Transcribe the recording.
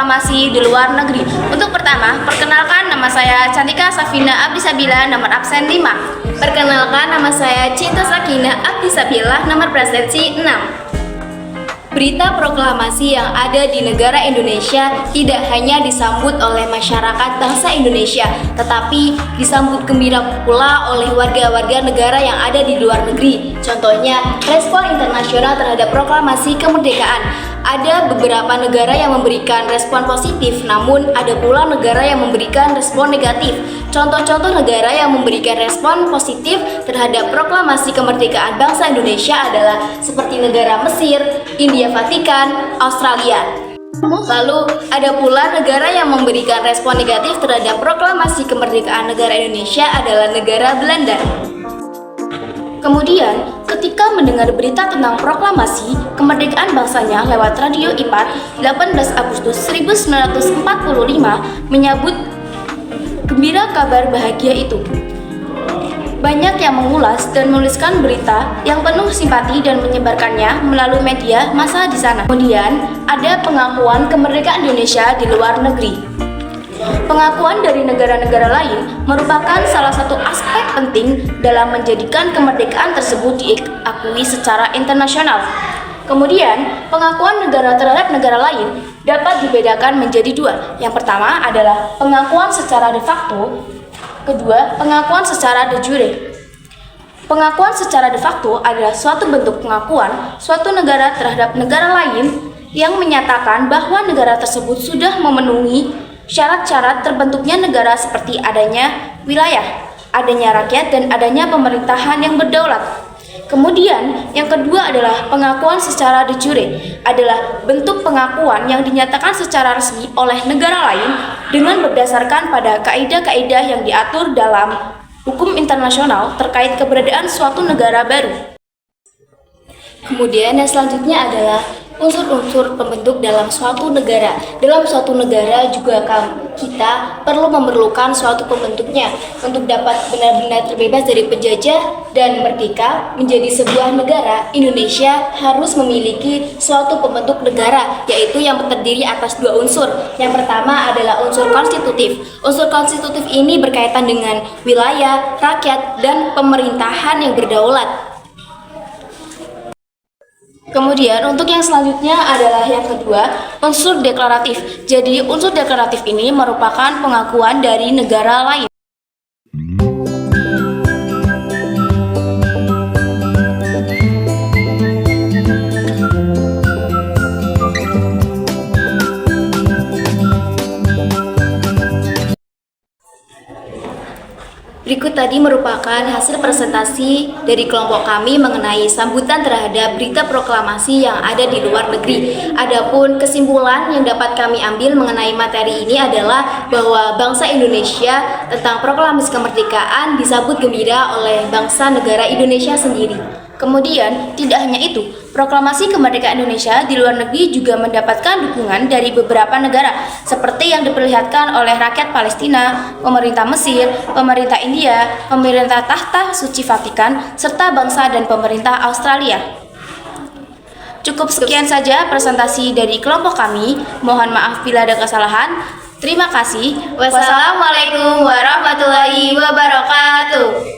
proklamasi di luar negeri. Untuk pertama, perkenalkan, nama saya Cantika Safina Abdisabila, nomor absen 5. Perkenalkan, nama saya Cinta Sakina Abdisabila, nomor presensi 6. Berita proklamasi yang ada di negara Indonesia tidak hanya disambut oleh masyarakat bangsa Indonesia, tetapi disambut gembira pula oleh warga-warga negara yang ada di luar negeri. Contohnya, respon internasional terhadap proklamasi kemerdekaan. Ada beberapa negara yang memberikan respon positif, namun ada pula negara yang memberikan respon negatif. Contoh-contoh negara yang memberikan respon positif terhadap proklamasi kemerdekaan bangsa Indonesia adalah seperti negara Mesir, India Vatikan, Australia. Lalu ada pula negara yang memberikan respon negatif terhadap proklamasi kemerdekaan negara Indonesia adalah negara Belanda. Kemudian, ketika mendengar berita tentang proklamasi kemerdekaan bangsanya lewat radio IPAT 18 Agustus 1945 menyambut gembira kabar bahagia itu. Banyak yang mengulas dan menuliskan berita yang penuh simpati dan menyebarkannya melalui media massa di sana. Kemudian, ada pengakuan kemerdekaan Indonesia di luar negeri. Pengakuan dari negara-negara lain merupakan salah satu aspek penting dalam menjadikan kemerdekaan tersebut diakui secara internasional. Kemudian, pengakuan negara terhadap negara lain dapat dibedakan menjadi dua. Yang pertama adalah pengakuan secara de facto, kedua, pengakuan secara de jure. Pengakuan secara de facto adalah suatu bentuk pengakuan suatu negara terhadap negara lain yang menyatakan bahwa negara tersebut sudah memenuhi syarat-syarat terbentuknya negara seperti adanya wilayah, adanya rakyat, dan adanya pemerintahan yang berdaulat. Kemudian, yang kedua adalah pengakuan secara de jure, adalah bentuk pengakuan yang dinyatakan secara resmi oleh negara lain dengan berdasarkan pada kaidah-kaidah yang diatur dalam hukum internasional terkait keberadaan suatu negara baru. Kemudian yang selanjutnya adalah unsur-unsur pembentuk dalam suatu negara. Dalam suatu negara juga kita perlu memerlukan suatu pembentuknya untuk dapat benar-benar terbebas dari penjajah dan merdeka menjadi sebuah negara. Indonesia harus memiliki suatu pembentuk negara, yaitu yang terdiri atas dua unsur. Yang pertama adalah unsur konstitutif. Unsur konstitutif ini berkaitan dengan wilayah, rakyat, dan pemerintahan yang berdaulat. Kemudian untuk yang selanjutnya adalah yang kedua, unsur deklaratif. Jadi unsur deklaratif ini merupakan pengakuan dari negara lain. Berikut tadi merupakan hasil presentasi dari kelompok kami mengenai sambutan terhadap berita proklamasi yang ada di luar negeri. Adapun kesimpulan yang dapat kami ambil mengenai materi ini adalah bahwa bangsa Indonesia tentang proklamasi kemerdekaan disambut gembira oleh bangsa negara Indonesia sendiri. Kemudian, tidak hanya itu, proklamasi kemerdekaan Indonesia di luar negeri juga mendapatkan dukungan dari beberapa negara, seperti yang diperlihatkan oleh rakyat Palestina, pemerintah Mesir, pemerintah India, pemerintah Tahta Suci Vatikan, serta bangsa dan pemerintah Australia. Cukup sekian saja presentasi dari kelompok kami. Mohon maaf bila ada kesalahan. Terima kasih. Wassalamualaikum warahmatullahi wabarakatuh.